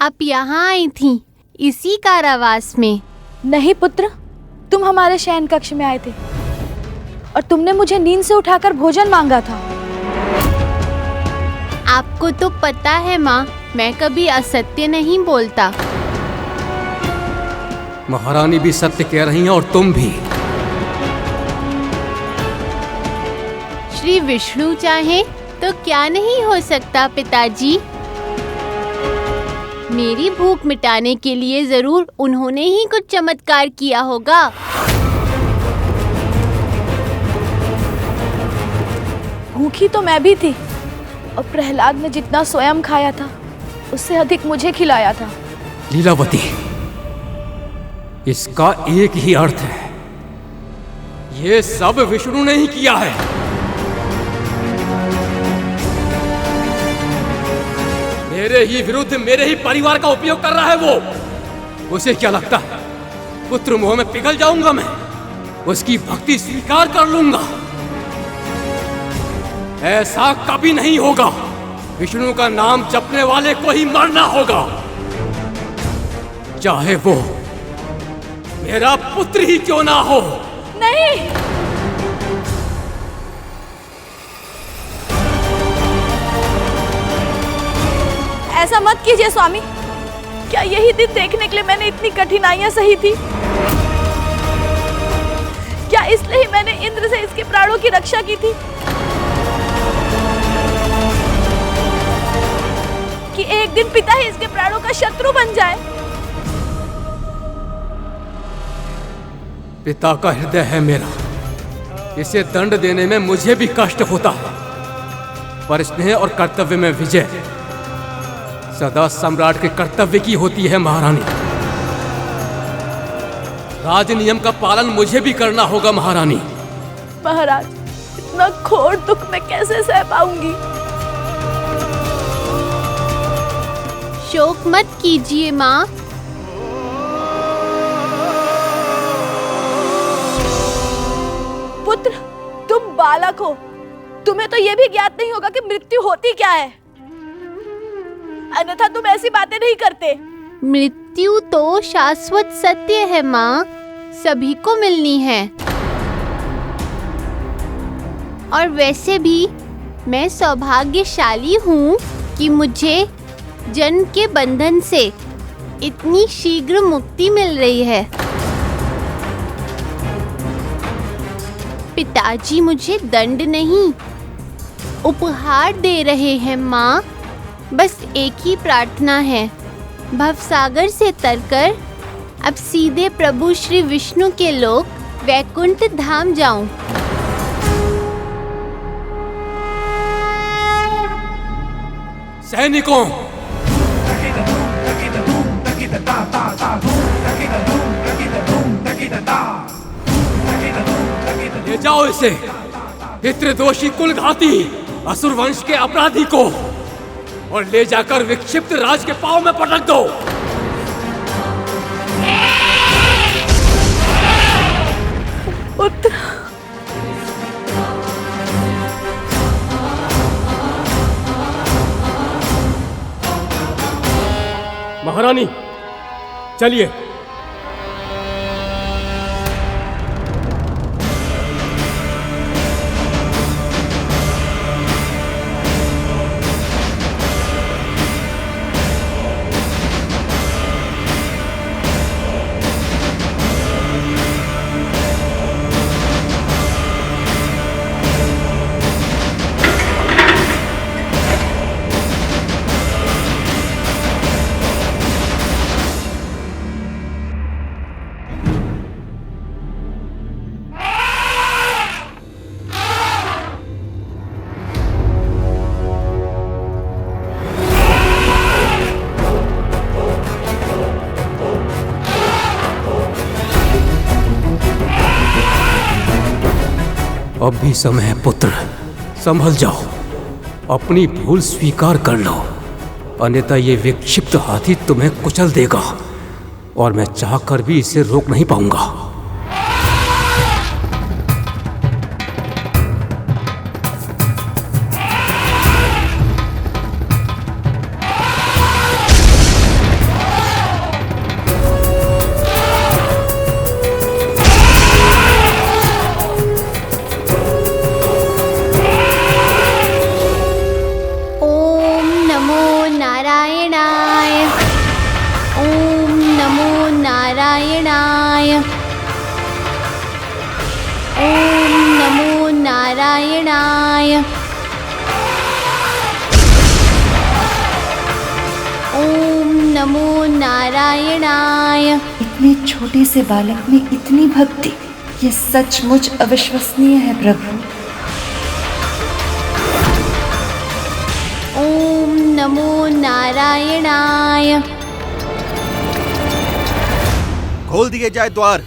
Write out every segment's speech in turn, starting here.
आप यहाँ आई थी इसी कारावास में? नहीं पुत्र, तुम हमारे शयन कक्ष में आए थे और तुमने मुझे नींद से उठाकर भोजन मांगा था। आपको तो पता है माँ, मैं कभी असत्य नहीं बोलता। महारानी भी सत्य कह रही हैं और तुम भी। श्री विष्णु चाहे तो क्या नहीं हो सकता पिताजी। मेरी भूख मिटाने के लिए जरूर उन्होंने ही कुछ चमत्कार किया होगा। भूखी तो मैं भी थी और प्रहलाद ने जितना स्वयं खाया था उससे अधिक मुझे खिलाया था। लीलावती, इसका एक ही अर्थ है, ये सब विष्णु ने ही किया है। मेरे ही विरुद्ध मेरे ही परिवार का उपयोग कर रहा है वो। उसे क्या लगता है पुत्र मोह में पिघल जाऊंगा मैं, उसकी भक्ति स्वीकार कर लूंगा? ऐसा कभी नहीं होगा। विष्णु का नाम जपने वाले को ही मरना होगा, चाहे वो मेरा पुत्र ही क्यों ना हो। नहीं, ऐसा मत कीजिए स्वामी। क्या यही दिन देखने के लिए मैंने इतनी कठिनाइयां सही थी? क्या इसलिए ही मैंने इंद्र से इसके प्राणों की रक्षा की थी कि एक दिन पिता ही इसके प्राणों का शत्रु बन जाए? पिता का हृदय है मेरा, इसे दंड देने में मुझे भी कष्ट होता है, पर स्नेह और कर्तव्य में विजय सदा सम्राट के कर्तव्य की होती है। महारानी, राज नियम का पालन मुझे भी करना होगा। महारानी। महाराज, इतना घोर दुख मैं कैसे सह पाऊंगी? शोक मत कीजिए माँ। पुत्र, तुम बालक हो, तुम्हें तो यह भी ज्ञात नहीं होगा कि मृत्यु होती क्या है, अन्यथा तुम ऐसी बातें नहीं करते। मृत्यु तो शाश्वत सत्य है माँ, सभी को मिलनी है। और वैसे भी मैं सौभाग्यशाली हूँ कि मुझे जन्म के बंधन से इतनी शीघ्र मुक्ति मिल रही है। पिताजी मुझे दंड नहीं, उपहार दे रहे हैं माँ। बस एक ही प्रार्थना है, भवसागर से तरकर अब सीधे प्रभु श्री विष्णु के लोक वैकुंठ धाम जाऊं। सैनिकों, ले जाओ इसे, पितृदोषी कुलघाती असुर वंश के अपराधी को, और ले जाकर विक्षिप्त राज के पांव में पटक दो। पुत्र, महारानी चलिए। अब भी समय है पुत्र, संभल जाओ, अपनी भूल स्वीकार कर लो, अन्यथा ये विक्षिप्त हाथी तुम्हें कुचल देगा और मैं चाहकर भी इसे रोक नहीं पाऊंगा। नारायणाय। ओम नमो नारायणाय। ओम नमो नारायणाय। ओम नमो नारायणाय। इतने छोटे से बालक में इतनी भक्ति, ये सचमुच अविश्वसनीय है प्रभु। ओम नमो नारायणाय। खोल दिए जाए द्वार।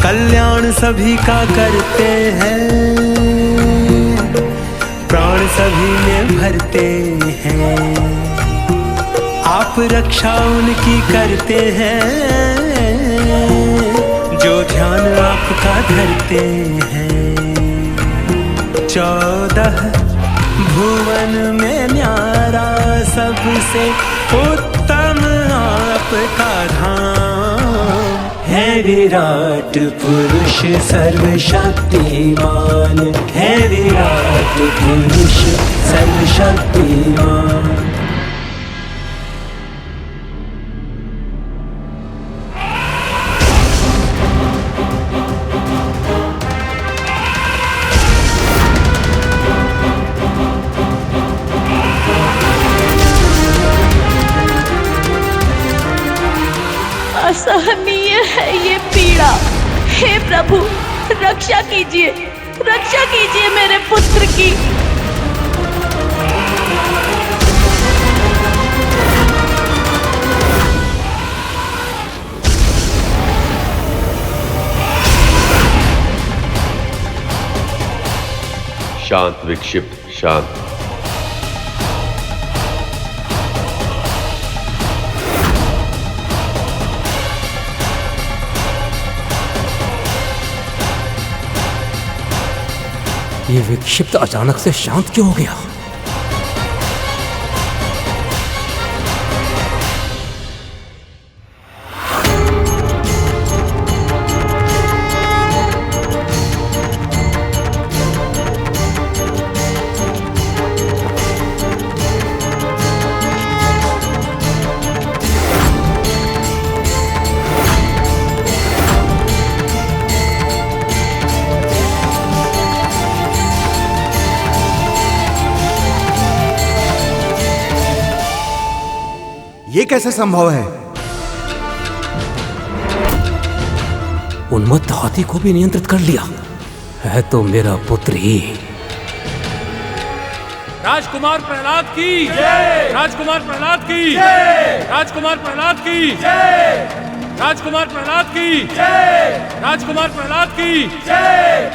कल्याण सभी का करते हैं, प्राण सभी में भरते हैं। आप रक्षा उनकी करते हैं, जो ध्यान आपका धरते हैं। 14 भुवन में न्यारा, सबसे उत्तम आपका धाम है। विराट पुरुष सर्वशक्तिमान है, विराट पुरुष सर्वशक्तिमान। असहनीय है ये पीड़ा। हे प्रभु, रक्षा कीजिए, रक्षा कीजिए मेरे पुत्र की। शांत विक्षिप्त, शांत। ये विक्षिप्त अचानक से शांत क्यों हो गया? ये कैसे संभव है? उन्मत्त हाथी को भी नियंत्रित कर लिया है तो मेरा पुत्र ही। राजकुमार प्रहलाद की जय। राजकुमार प्रहलाद की जय। राजकुमार प्रहलाद की जय। राजकुमार प्रहलाद की जय। राजकुमार प्रहलाद की जय।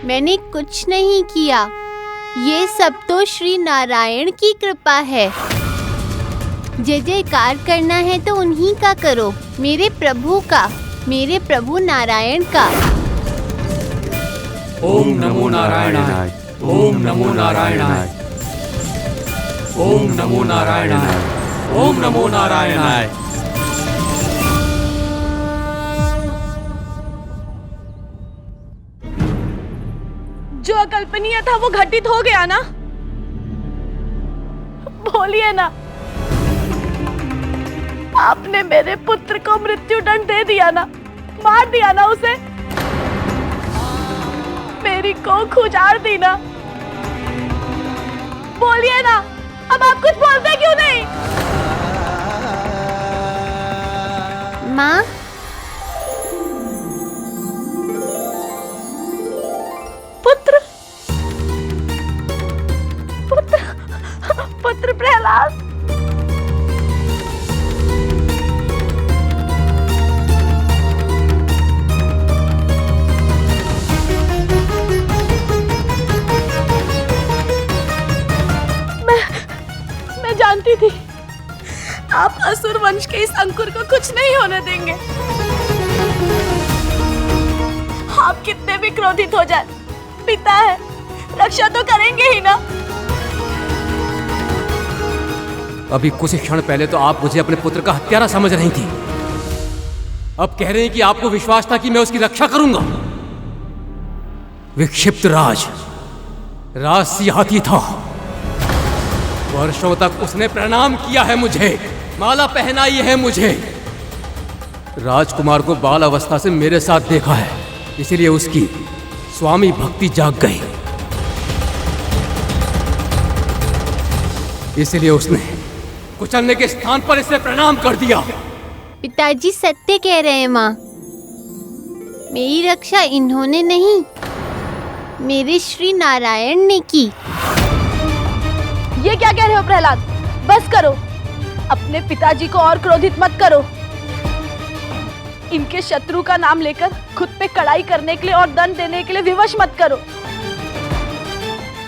मैंने कुछ नहीं किया, ये सब तो श्री नारायण की कृपा है। जय जयकार करना है तो उन्हीं का करो, मेरे प्रभु का, मेरे प्रभु नारायण का। ओम नमो नारायणाय। ओम नमो नारायणाय। ओम नमो नारायणाय। ओम नमो नारायणाय। जो अकल्पनीय था वो घटित हो गया ना? बोलिए ना, आपने मेरे पुत्र को मृत्यु दंड दे दिया ना, मार दिया ना उसे, मेरी कोख उजाड़ दी ना। बोलिए ना, अब आप कुछ बोलते क्यों नहीं? माँ, पुत्र पुत्र पुत्र प्रहलाद। जानती थी आप असुर वंश के इस अंकुर को कुछ नहीं होने देंगे। आप कितने भी क्रोधित हो जाए, पिता है, रक्षा तो करेंगे ही ना। अभी कुछ क्षण पहले तो आप मुझे अपने पुत्र का हत्यारा समझ रही थी, अब कह रहे हैं कि आपको विश्वास था कि मैं उसकी रक्षा करूंगा। विक्षिप्त राजसी हाथी था, वर्षों तक उसने प्रणाम किया है मुझे, माला पहनाई है मुझे। राजकुमार को बाल अवस्था से मेरे साथ देखा है, इसलिए उसकी स्वामी भक्ति जाग गई। इसलिए उसने कुचलने के स्थान पर इसे प्रणाम कर दिया। पिताजी सत्य कह रहे हैं माँ, मेरी रक्षा इन्होंने नहीं, मेरे श्री नारायण ने की। ये क्या कह रहे हो प्रहलाद? बस करो, अपने पिताजी को और क्रोधित मत करो। इनके शत्रु का नाम लेकर खुद पे कड़ाई करने के लिए और दंड देने के लिए विवश मत करो।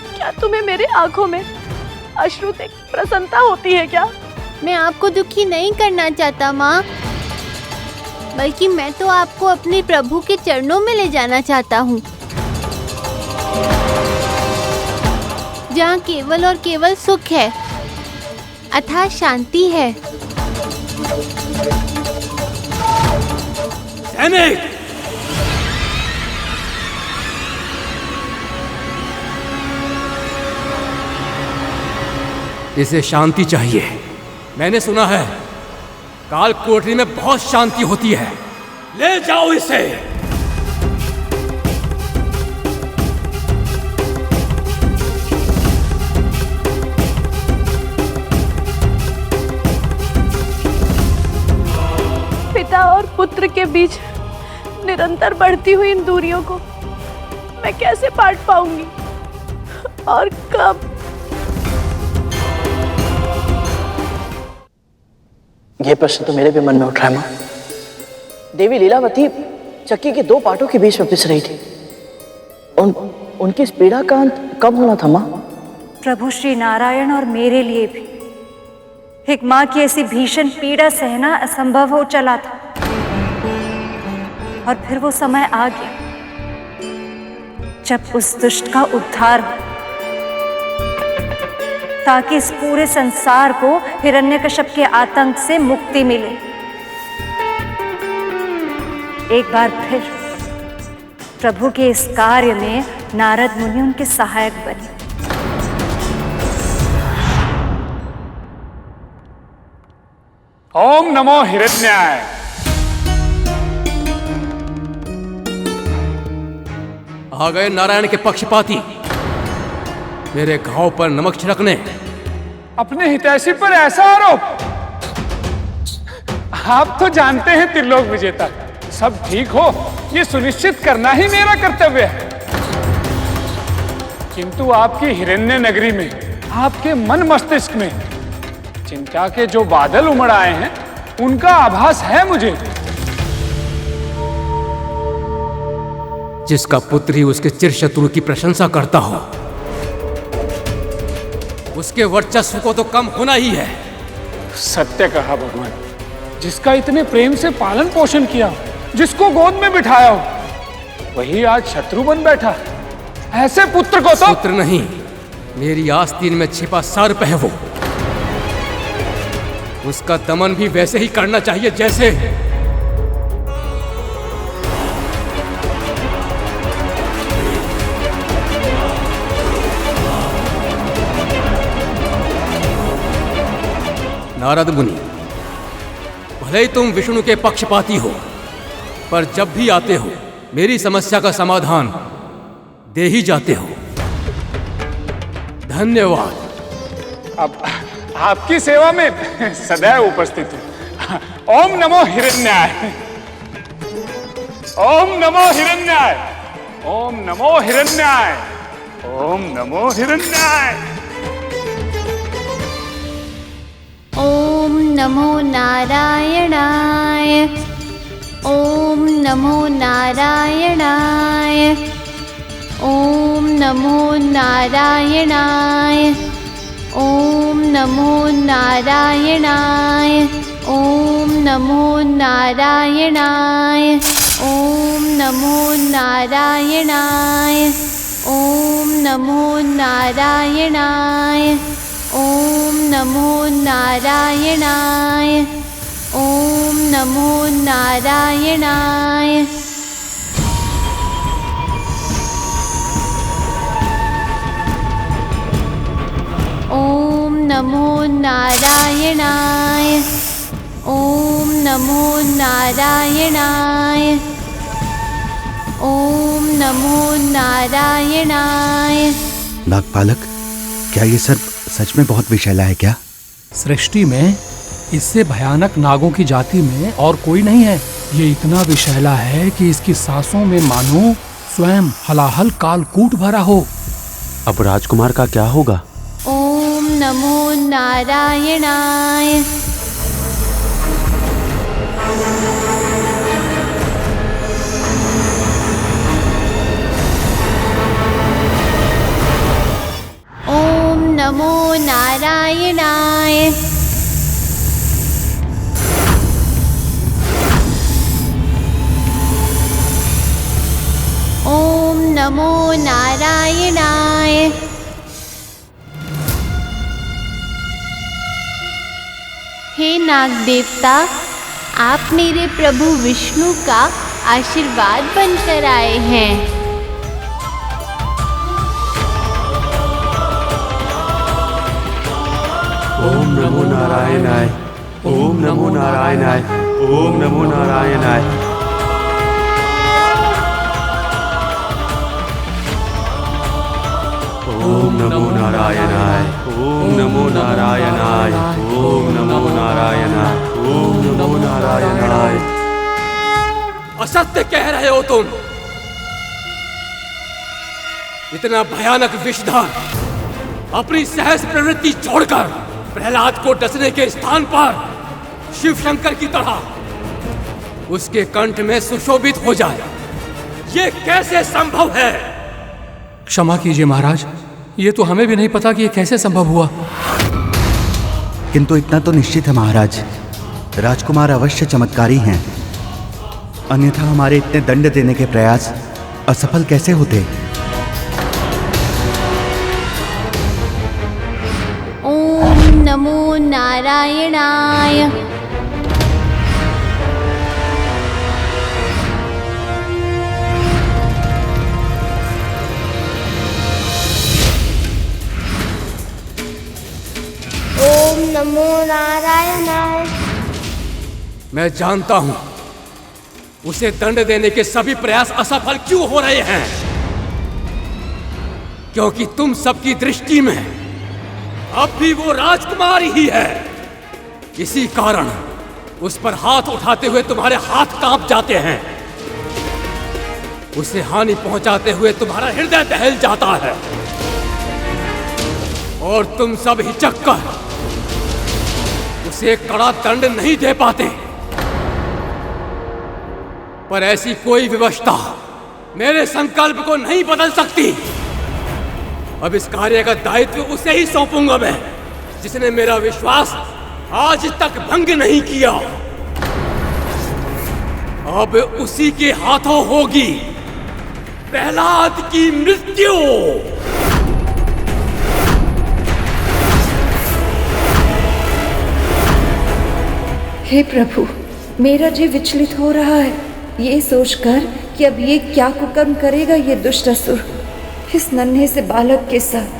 क्या तुम्हें मेरे आंखों में अश्रु देख प्रसन्नता होती है क्या? मैं आपको दुखी नहीं करना चाहता माँ, बल्कि मैं तो आपको अपने प्रभु के चरणों में ले जाना चाहता हूँ, जहाँ केवल और केवल सुख है, अथाह शांति है। सैनिक! इसे शांति चाहिए। मैंने सुना है काल कोठरी में बहुत शांति होती है, ले जाओ इसे। पिता और पुत्र के बीच निरंतर बढ़ती हुई इन दूरियों को मैं कैसे पाट पाऊंगी और कब? यह प्रश्न तो मेरे भी मन में उठ रहा है मां। देवी लीलावती चक्की के 2 पाटों के बीच में पिस रही थी। उनकी इस पीड़ा का अंत कब होना था मां? प्रभु श्री नारायण और मेरे लिए भी एक माँ की ऐसी भीषण पीड़ा सहना असंभव हो चला था, और फिर वो समय आ गया जब उस दुष्ट का उद्धार हो, ताकि इस पूरे संसार को हिरण्यकश्यप के आतंक से मुक्ति मिले। एक बार फिर प्रभु के इस कार्य में नारद मुनि उनके सहायक बने। ओम नमो हिरण्याय। आ गए नारायण के पक्षपाती, मेरे घाव पर नमक छिड़कने। अपने हितैषी पर ऐसा आरोप? आप तो जानते हैं त्रिलोक विजेता, सब ठीक हो ये सुनिश्चित करना ही मेरा कर्तव्य है। किंतु आपकी हिरण्य नगरी में, आपके मन मस्तिष्क में चिंता के जो बादल उमड़ आए हैं, उनका आभास है मुझे। जिसका पुत्र ही उसके चिरशत्रु की प्रशंसा करता हो, उसके वर्चस्व को तो कम होना ही है। सत्य कहा भगवान, जिसका इतने प्रेम से पालन पोषण किया, जिसको गोद में बिठाया हो, वही आज शत्रु बन बैठा। ऐसे पुत्र को तो पुत्र नहीं, मेरी आस्तीन में छिपा सर्प है वो। उसका दमन भी वैसे ही करना चाहिए जैसे नारद मुनि, भले ही तुम विष्णु के पक्षपाती हो, पर जब भी आते हो मेरी समस्या का समाधान दे ही जाते हो। धन्यवाद। अब आपकी सेवा में सदैव उपस्थित हूं। ओम नमो हिरण्याय। ओम नमो हिरण्याय। ओम नमो हिरण्याय। ओम नमो हिरण्याय। ओम नमो नारायणाय। ओम नमो नारायणाय। ओम नमो नारायणाय। ओम नमो नारायणाय। ओम नमो नारायणाय। ओम नमो नारायणाय। ओम नमो नारायणाय। ओम नमो नारायणाय। ओम नमो नारायणाय। ओम नमो नारायणाय। ओम नमो नारायणाय। ओम नमो नारायणाय। नागपालक, क्या ये सर्प सच में बहुत विषैला है क्या? सृष्टि में इससे भयानक नागों की जाति में और कोई नहीं है। ये इतना विषैला है कि इसकी सांसों में मानो स्वयं हलाहल कालकूट भरा हो। अब राजकुमार का क्या होगा? ओम नमो नारायणाय। ओम नमो नारायणाय। ओम नमो नारायणाय। हे नाग देवता, आप मेरे प्रभु विष्णु का आशीर्वाद बनकर आए हैं। ओम नमो नारायणाय। ओम नमो नारायणाय। ओम नमो नारायणाय। ओम नमो नारायणाय। ओम नमो नारायणाय। ओम नमो नारायणाय। ओम नमो नारायणाय। असत्य कह रहे हो तुम। इतना भयानक विषधार अपनी सहज प्रवृत्ति छोड़कर प्रहलाद को डसने के स्थान पर शिव शंकर की तरह उसके कंठ में सुशोभित हो जाए, ये कैसे संभव है? क्षमा कीजिए महाराज, ये तो हमें भी नहीं पता कि ये कैसे संभव हुआ। किंतु इतना तो निश्चित है महाराज, राजकुमार अवश्य चमत्कारी हैं, अन्यथा हमारे इतने दंड देने के प्रयास असफल कैसे होते? ओम नमो नारायणाय। ओम नमो नारायणाय। मैं जानता हूं उसे दंड देने के सभी प्रयास असफल क्यों हो रहे हैं, क्योंकि तुम सबकी दृष्टि में अब भी वो राजकुमार ही है। इसी कारण उस पर हाथ उठाते हुए तुम्हारे हाथ कांप जाते हैं, उसे हानि पहुंचाते हुए तुम्हारा हृदय दहल जाता है और तुम सब हिचक कर उसे कड़ा दंड नहीं दे पाते। पर ऐसी कोई विवशता मेरे संकल्प को नहीं बदल सकती। अब इस कार्य का दायित्व उसे ही सौंपूंगा मैं, जिसने मेरा विश्वास आज तक भंग नहीं किया। अब उसी के हाथों होगी प्रहलाद की मृत्यु। हे प्रभु, मेरा जी विचलित हो रहा है, ये सोचकर कि अब ये क्या कुकर्म करेगा ये दुष्ट असुर इस नन्हे से बालक के साथ।